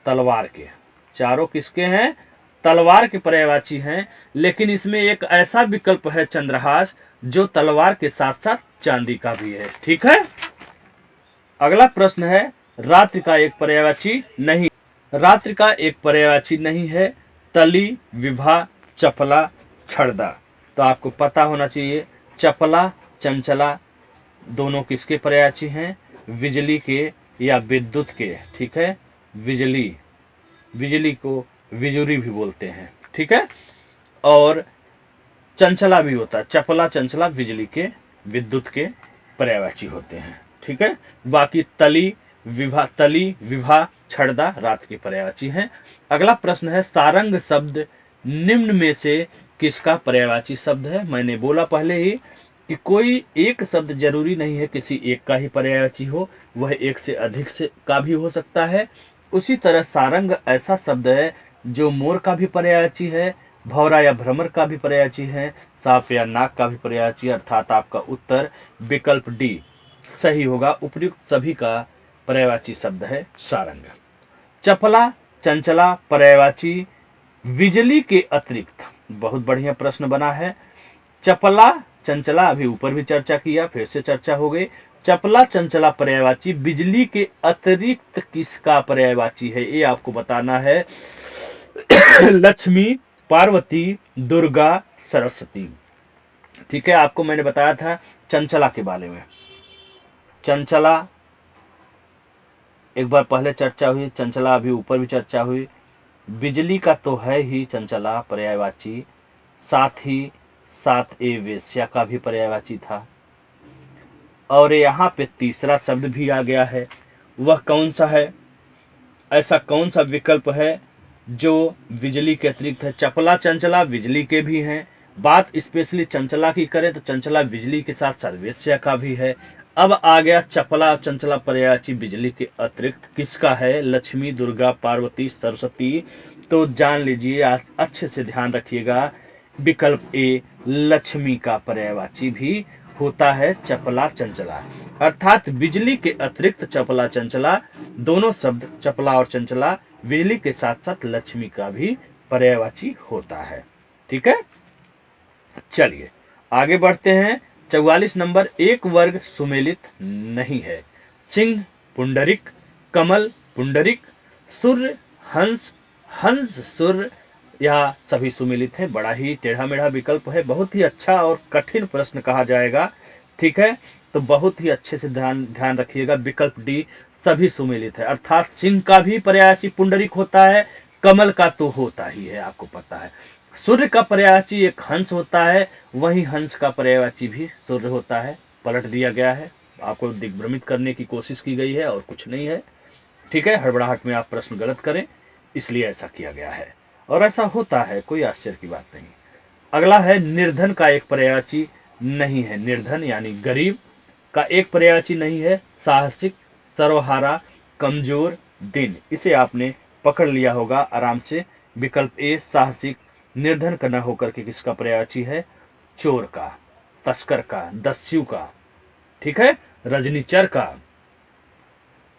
तलवार के चारों किसके हैं? तलवार के पर्यायवाची हैं। लेकिन इसमें एक ऐसा विकल्प है चंद्रहास जो तलवार के साथ साथ चांदी का भी है। ठीक है, अगला प्रश्न है, रात्रि का एक पर्यायवाची नहीं। रात्रि का एक पर्यायवाची नहीं है। तली, विभा, चपला, छड़दा। तो आपको पता होना चाहिए, चपला, चंचला दोनों किसके पर्यायवाची हैं? बिजली के या विद्युत के। ठीक है, बिजली, बिजली को बिजुरी भी बोलते हैं। ठीक है, और चंचला भी होता है। चपला, चंचला बिजली के, विद्युत के पर्यायवाची होते हैं। ठीक है, बाकी तली, विभा, छड़दा रात के पर्यायवाची हैं। अगला प्रश्न है, सारंग शब्द निम्न में से किसका पर्यायवाची शब्द है? मैंने बोला पहले ही कि कोई एक शब्द जरूरी नहीं है किसी एक का ही पर्यायवाची हो, वह एक से अधिक से का भी हो सकता है। उसी तरह सारंग ऐसा शब्द है जो मोर का भी पर्यायवाची है, भौरा या भ्रमर का भी पर्यायवाची है, सांप या नाग का भी पर्यायवाची है। अर्थात आपका उत्तर विकल्प डी सही होगा। उपयुक्त सभी का पर्यायवाची शब्द है सारंग। चपला, चंचला पर्यायवाची बिजली के अतिरिक्त। बहुत बढ़िया प्रश्न बना है। चपला, चंचला अभी ऊपर भी चर्चा किया, फिर से चर्चा हो गई। चपला चंचला पर्यायवाची बिजली के अतिरिक्त किसका पर्यायवाची है, ये आपको बताना है। लक्ष्मी, पार्वती, दुर्गा, सरस्वती। ठीक है, आपको मैंने बताया था चंचला के बारे में। चंचला एक बार पहले चर्चा हुई, चंचला अभी ऊपर भी चर्चा हुई। बिजली का तो है ही चंचला पर्यायवाची, साथ ही साथ ए वेश्या का भी पर्यायवाची था। और यहाँ पे तीसरा शब्द भी आ गया है, वह कौन सा है? ऐसा कौन सा विकल्प है जो बिजली के अतिरिक्त है? चपला चंचला बिजली के भी हैं, बात स्पेशली चंचला की करें तो चंचला बिजली के साथ साथ वेश्या का भी है। अब आ गया चपला चंचला पर्यायवाची बिजली के अतिरिक्त किसका है? लक्ष्मी, दुर्गा, पार्वती, सरस्वती। तो जान लीजिए, अच्छे से ध्यान रखिएगा, विकल्प ए लक्ष्मी का पर्यायवाची भी होता है चपला चंचला। अर्थात बिजली के अतिरिक्त चपला चंचला, दोनों शब्द चपला और चंचला बिजली के साथ साथ लक्ष्मी का भी पर्यायवाची होता है। ठीक है, चलिए आगे बढ़ते हैं। 44 नंबर, एक वर्ग सुमेलित नहीं है। सिंह पुंडरिक, कमल पुंडरिक, सूर्य हंस, हंस सूर्य, यह सभी सुमेलित है। बड़ा ही टेढ़ा मेढ़ा विकल्प है, बहुत ही अच्छा और कठिन प्रश्न कहा जाएगा। ठीक है, तो बहुत ही अच्छे से ध्यान रखिएगा, विकल्प डी सभी सुमेलित है। अर्थात सिंह का भी पर्यायवाची पुंडरिक होता है, कमल का तो होता ही है, आपको पता है। सूर्य का पर्यायवाची एक हंस होता है, वहीं हंस का पर्यायवाची भी सूर्य होता है। पलट दिया गया है, आपको दिग्भ्रमित करने की कोशिश की गई है और कुछ नहीं है। ठीक है, हड़बड़ाहट में आप प्रश्न गलत करें, इसलिए ऐसा किया गया है और ऐसा होता है, कोई आश्चर्य की बात नहीं। अगला है निर्धन का एक पर्यायवाची नहीं है। निर्धन यानी गरीब का एक पर्यायवाची नहीं है। साहसिक, सर्वहारा, कमजोर, दिन, इसे आपने पकड़ लिया होगा आराम से। विकल्प ए साहसिक, निर्धन का न होकर के किसका पर्यायवाची है? चोर का, तस्कर का, दस्यु का। ठीक है, रजनीचर का,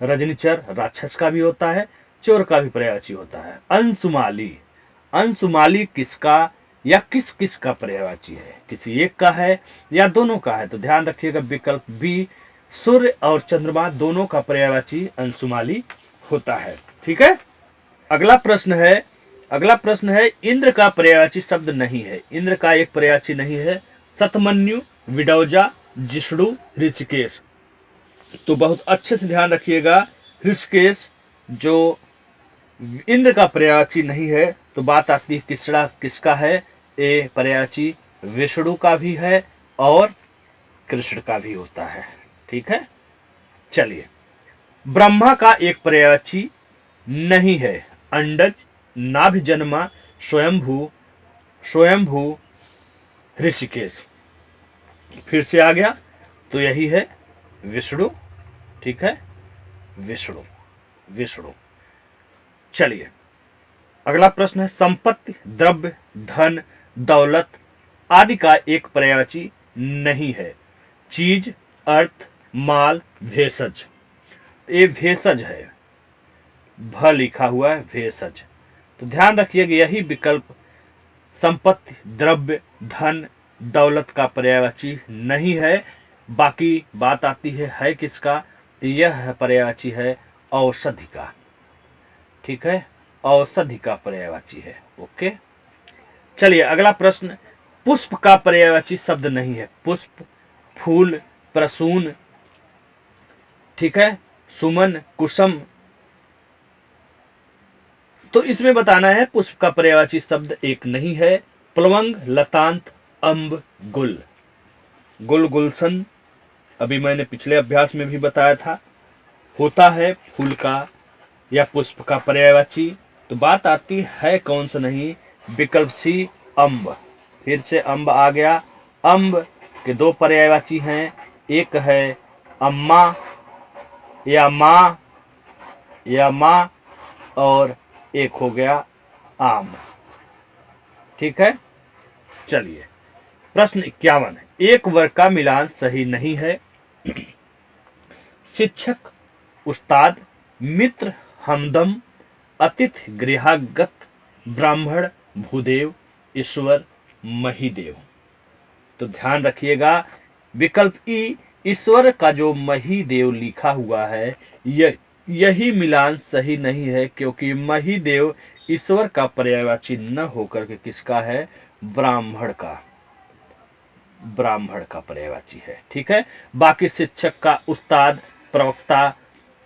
रजनीचर राक्षस का भी होता है, चोर का भी पर्यायवाची होता है। अंशुमाली, अंशुमाली किसका या किस किस का पर्यायवाची है? किसी एक का है या दोनों का है? तो ध्यान रखिएगा, विकल्प बी सूर्य और चंद्रमा दोनों का पर्यायवाची अंशुमाली होता है। ठीक है, अगला प्रश्न है इंद्र का पर्यायवाची शब्द नहीं है। इंद्र का एक पर्यायवाची नहीं है। शतमन्यु, विडौजा, जिष्णु, ऋषिकेश। तो बहुत अच्छे से ध्यान रखिएगा, ऋषिकेश जो इंद्र का पर्यायवाची नहीं है। तो बात आती है किसड़ा किसका है? ए पर्यायवाची विष्णु का भी है और कृष्ण का भी होता है। ठीक है, चलिए ब्रह्मा का एक पर्यायवाची नहीं है। अंडज, नाभिजन्मा, स्वयंभू, स्वयंभू, ऋषिकेश। फिर से आ गया, तो यही है विष्णु। ठीक है, विष्णु, विष्णु। चलिए अगला प्रश्न है संपत्ति, द्रव्य, धन, दौलत आदि का एक पर्यायवाची नहीं है। चीज, अर्थ, माल, भेषज। ये भेषज है, भ लिखा हुआ है, भेषज। तो ध्यान रखिएगा, यही विकल्प संपत्ति, द्रव्य, धन, दौलत का पर्यायवाची नहीं है। बाकी बात आती है किसका? तो यह पर्यायवाची है औषधि का। ठीक है, औषधि का पर्यायवाची है। ओके, चलिए अगला प्रश्न, पुष्प का पर्यायवाची शब्द नहीं है। पुष्प, फूल, प्रसून, ठीक है, सुमन, कुसुम। तो इसमें बताना है पुष्प का पर्यायवाची शब्द एक नहीं है। प्लवंग, लतांत, अंब, गुल। गुल, गुलशन अभी मैंने पिछले अभ्यास में भी बताया था, होता है फूल का या पुष्प का पर्यायवाची। तो बात आती है कौन सा नहीं? विकल्प सी अंब। फिर से अंब आ गया। अंब के दो पर्यायवाची हैं, एक है अम्मा या माँ और एक हो गया आम। ठीक है, चलिए प्रश्न 51, एक वर्ग का मिलान सही नहीं है। शिक्षक, उस्ताद, मित्र, हमदम, अतिथि गृहागत, ब्राह्मण, भूदेव, ईश्वर, महिदेव। तो ध्यान रखिएगा, विकल्प ई, ईश्वर का जो महिदेव लिखा हुआ है यही मिलान सही नहीं है, क्योंकि महिदेव ईश्वर का पर्यायवाची न होकर के किसका है, ब्राह्मण का पर्यायवाची है। ठीक है, बाकी शिक्षक का उस्ताद, प्रवक्ता,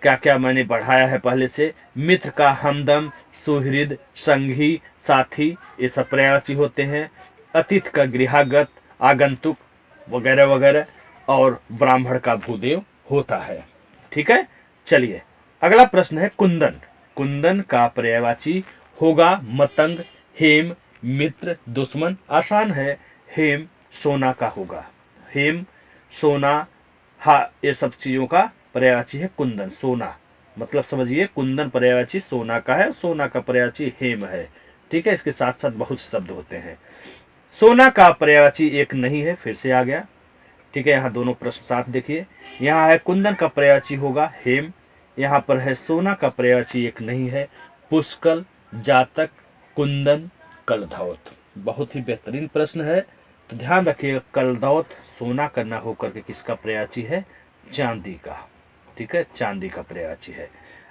क्या क्या मैंने बढ़ाया है पहले से, मित्र का हमदम, सुहृद, संगी, साथी, ये सब पर्यायवाची होते हैं। अतिथि का गृहागत, आगंतुक वगैरह वगैरह, और ब्राह्मण का भूदेव होता है। ठीक है, चलिए अगला प्रश्न है कुंदन। कुंदन का पर्यायवाची होगा मतंग, हेम, मित्र, दुश्मन। आसान है, हेम सोना का होगा। हेम, सोना, हा, ये सब चीजों का पर्यायवाची है कुंदन, सोना। मतलब समझिए, कुंदन पर्यायवाची सोना का है, सोना का पर्यायवाची हेम है। ठीक है, इसके साथ साथ बहुत शब्द होते हैं। सोना का पर्यायवाची एक नहीं है, फिर से आ गया। ठीक है, यहाँ दोनों प्रश्न साथ देखिए। यहाँ है कुंदन का पर्यायवाची होगा हेम, यहाँ पर है सोना का पर्यायवाची एक नहीं है, पुष्कल, जातक, कुंदन, कलधौत। बहुत ही बेहतरीन प्रश्न है, तो ध्यान रखिएगा, कलधौत सोना का न होकर के किसका पर्यायवाची है, चांदी का। ठीक है, चांदी का पर्यायवाची है।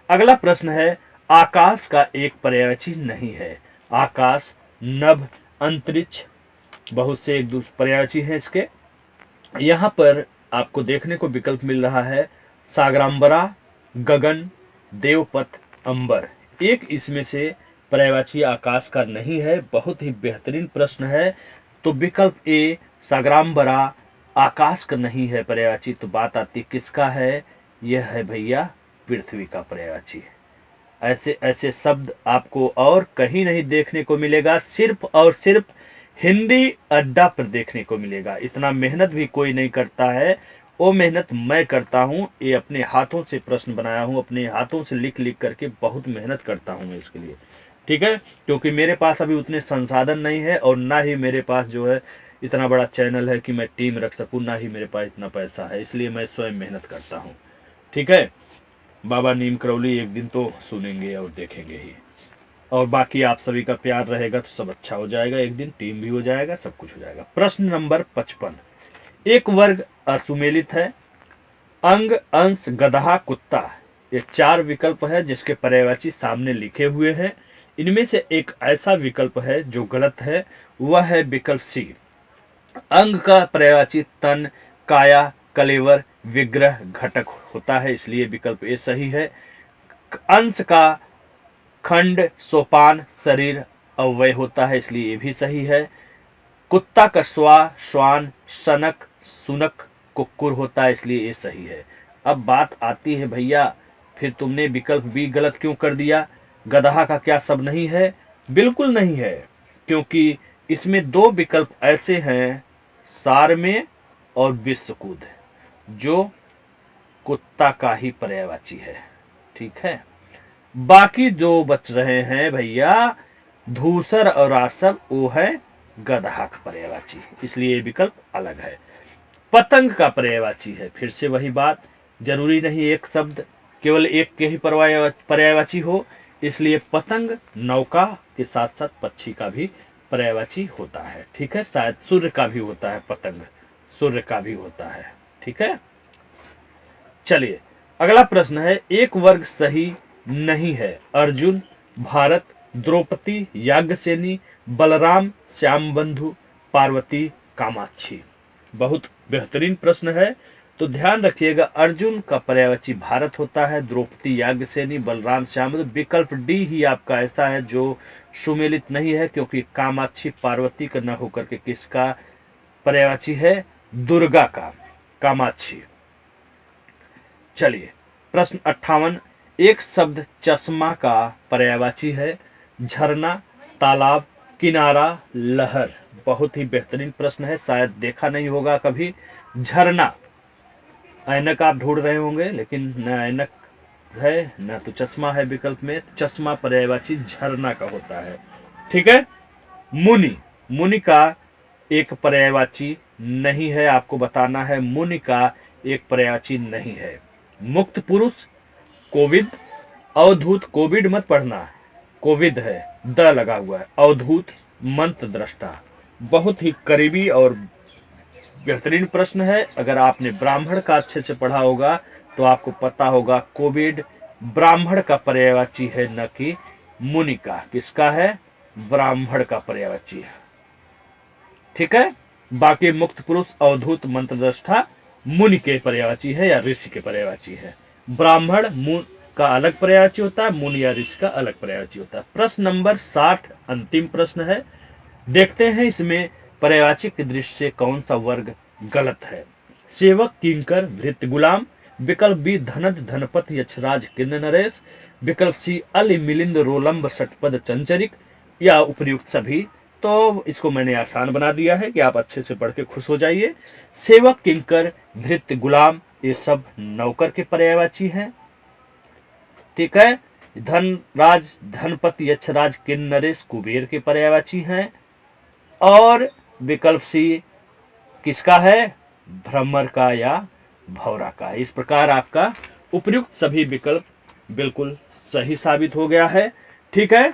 अगला प्रश्न है, आकाश का एक पर्यायवाची नहीं है। आकाश, नभ, अंतरिक्ष, बहुत से एक दूसरे पर्यायवाची हैं इसके। यहां पर आपको देखने को विकल्प मिल रहा है सागरांबरा, गगन, देवपथ, अंबर। एक इसमें से पर्यायवाची आकाश का नहीं है। बहुत ही बेहतरीन प्रश्न है। तो विकल्प ए, सागरांबरा, आकाश का नहीं है पर्यायवाची। तो बात आती किसका है, यह है भैया पृथ्वी का पर्यायवाची। ऐसे ऐसे शब्द आपको और कहीं नहीं देखने को मिलेगा, सिर्फ और सिर्फ हिंदी अड्डा पर देखने को मिलेगा। इतना मेहनत भी कोई नहीं करता है, वो मेहनत मैं करता हूँ। ये अपने हाथों से प्रश्न बनाया हूँ, अपने हाथों से लिख लिख करके बहुत मेहनत करता हूँ मैं इसके लिए। ठीक है, क्योंकि मेरे पास अभी उतने संसाधन नहीं है, और ना ही मेरे पास जो है इतना बड़ा चैनल है कि मैं टीम रख सकूं, ना ही मेरे पास इतना पैसा है, इसलिए मैं स्वयं मेहनत करता हूँ। ठीक है, बाबा नीम करौली एक दिन तो सुनेंगे और देखेंगे ही, और बाकी आप सभी का प्यार रहेगा तो सब अच्छा हो जाएगा, एक दिन टीम भी हो जाएगा, सब कुछ हो जाएगा। प्रश्न नंबर 55, एक वर्ग असुमेलित है, अंग, अंश, गधा, कुत्ता। ये 4 विकल्प है जिसके पर्यायवाची सामने लिखे हुए हैं। इनमें से एक ऐसा विकल्प है जो गलत है, वह है विकल्प सी। अंग का पर्यायवाची तन, काया, कलेवर, विग्रह, घटक होता है, इसलिए विकल्प ए सही है। अंश का खंड, सोपान, शरीर, अव्यय होता है, इसलिए ये भी सही है। कुत्ता का स्वा, श्वान, सनक, सुनक, कुक्कुर होता है, इसलिए ये सही है। अब बात आती है भैया, फिर तुमने विकल्प बी गलत क्यों कर दिया? गधा का क्या सब नहीं है? बिल्कुल नहीं है, क्योंकि इसमें 2 विकल्प ऐसे हैं, सार में और विश्वकूद, जो कुत्ता का ही पर्यायवाची है। ठीक है, बाकी जो बच रहे हैं भैया, धूसर और आसव, वो है गधा का पर्यायवाची, इसलिए विकल्प अलग है। पतंग का पर्यायवाची है, फिर से वही बात, जरूरी नहीं एक शब्द केवल एक के ही पर्यायवाची हो, इसलिए पतंग नौका के साथ साथ पक्षी का भी पर्यायवाची होता है। ठीक है, शायद सूर्य का भी होता है, पतंग सूर्य का भी होता है। ठीक है, चलिए अगला प्रश्न है, एक वर्ग सही नहीं है, अर्जुन, भारत, द्रौपदी, याज्ञसेनी, बलराम, श्यामबंधु, पार्वती, कामाक्षी। बहुत बेहतरीन प्रश्न है, तो ध्यान रखिएगा, अर्जुन का पर्यायवाची भारत होता है, द्रौपदी, याज्ञसेनी, बलराम, श्यामबंधु। विकल्प डी ही आपका ऐसा है जो सुमेलित नहीं है, क्योंकि कामाक्षी पार्वती का न होकर के किसका पर्यायवाची है? दुर्गा का, कामाक्षी। चलिए प्रश्न 58, एक शब्द चश्मा का पर्यायवाची है, झरना, तालाब, किनारा, लहर। बहुत ही बेहतरीन प्रश्न है, शायद देखा नहीं होगा कभी। झरना, ऐनक आप ढूंढ रहे होंगे, लेकिन न ऐनक है न तो चश्मा है विकल्प में, चश्मा पर्यायवाची झरना का होता है। ठीक है, मुनि, मुनि का एक पर्यायवाची नहीं है, आपको बताना है, मुनि का एक पर्यायवाची नहीं है। मुक्त पुरुष, कोविद, अवधूत, कोविड मत पढ़ना, कोविद है, द लगा हुआ है, अवधूत, मंत्र दृष्टा। बहुत ही करीबी और बेहतरीन प्रश्न है। अगर आपने ब्राह्मण का अच्छे से पढ़ा होगा तो आपको पता होगा कोविड ब्राह्मण का पर्यायवाची है, न कि मुनि का। किसका है? ब्राह्मण का पर्यायवाची है। ठीक है। बाकी मुक्त पुरुष, अवधूत, मंत्रद्रष्टा मुनि के पर्यायवाची है या ऋषि के पर्यायवाची है। ब्राह्मण का अलग पर्यायवाची होता है, मुनि या ऋषि का अलग पर्यायवाची होता है। प्रश्न नंबर 60 अंतिम प्रश्न है। देखते हैं इसमें पर्यायवाची की दृष्टि से कौन सा वर्ग गलत है। सेवक, किंकर, भृत्य, गुलाम। विकल्प बी धनज, धनपत, यक्षराज, किन्न नरेश। विकल्प सी अल, मिलिंद, रोलंब, षटपद, चंचरिक, या उपयुक्त सभी। तो इसको मैंने आसान बना दिया है कि आप अच्छे से पढ़ के खुश हो जाइए। सेवक, किंकर, भृत्य, गुलाम, ये सब नौकर के पर्यायवाची हैं। ठीक है। धनराज, धनपति, यक्षराज, किन्न नरेश कुबेर के पर्यायवाची हैं। और विकल्प सी किसका है? भ्रमर का या भौरा का। इस प्रकार आपका उपयुक्त सभी विकल्प बिल्कुल सही साबित हो गया है। ठीक है।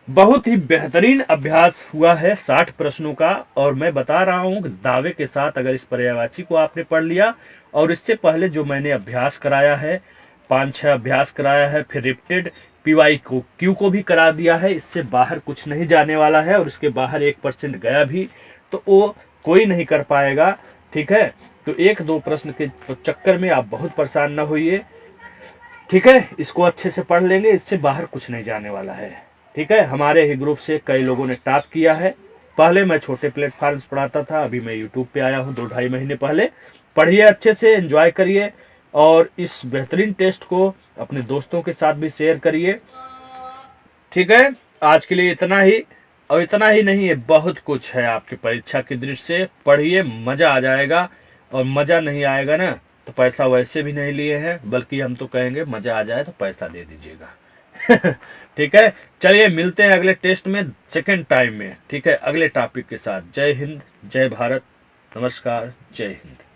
बहुत ही बेहतरीन अभ्यास हुआ है 60 प्रश्नों का, और मैं बता रहा हूं दावे के साथ अगर इस पर्यायवाची को आपने पढ़ लिया और इससे पहले जो मैंने अभ्यास कराया है, 5-6 अभ्यास कराया है, फिर रिपीटेड पीवाई को क्यू को भी करा दिया है, इससे बाहर कुछ नहीं जाने वाला है और इसके बाहर 1% गया भी तो वो कोई नहीं कर पाएगा। ठीक है। तो 1-2 प्रश्न के चक्कर में आप बहुत परेशान न होइए। ठीक है। इसको अच्छे से पढ़ लेंगे, इससे बाहर कुछ नहीं जाने वाला है। ठीक है। हमारे ही ग्रुप से कई लोगों ने टॉप किया है। पहले मैं छोटे प्लेटफॉर्म से पढ़ाता था, अभी मैं यूट्यूब पे आया हूँ 2-2.5 महीने पहले। पढ़िए, अच्छे से एंजॉय करिए और इस बेहतरीन टेस्ट को अपने दोस्तों के साथ भी शेयर करिए। ठीक है। आज के लिए इतना ही, और इतना ही नहीं है, बहुत कुछ है आपकी परीक्षा की दृष्टि से। पढ़िए, मजा आ जाएगा। और मजा नहीं आएगा ना तो पैसा वैसे भी नहीं लिए हैं, बल्कि हम तो कहेंगे मजा आ जाए तो पैसा दे दीजिएगा। ठीक है। चलिए मिलते हैं अगले टेस्ट में, सेकेंड टाइम में। ठीक है, अगले टॉपिक के साथ। जय हिंद, जय भारत, नमस्कार, जय हिंद।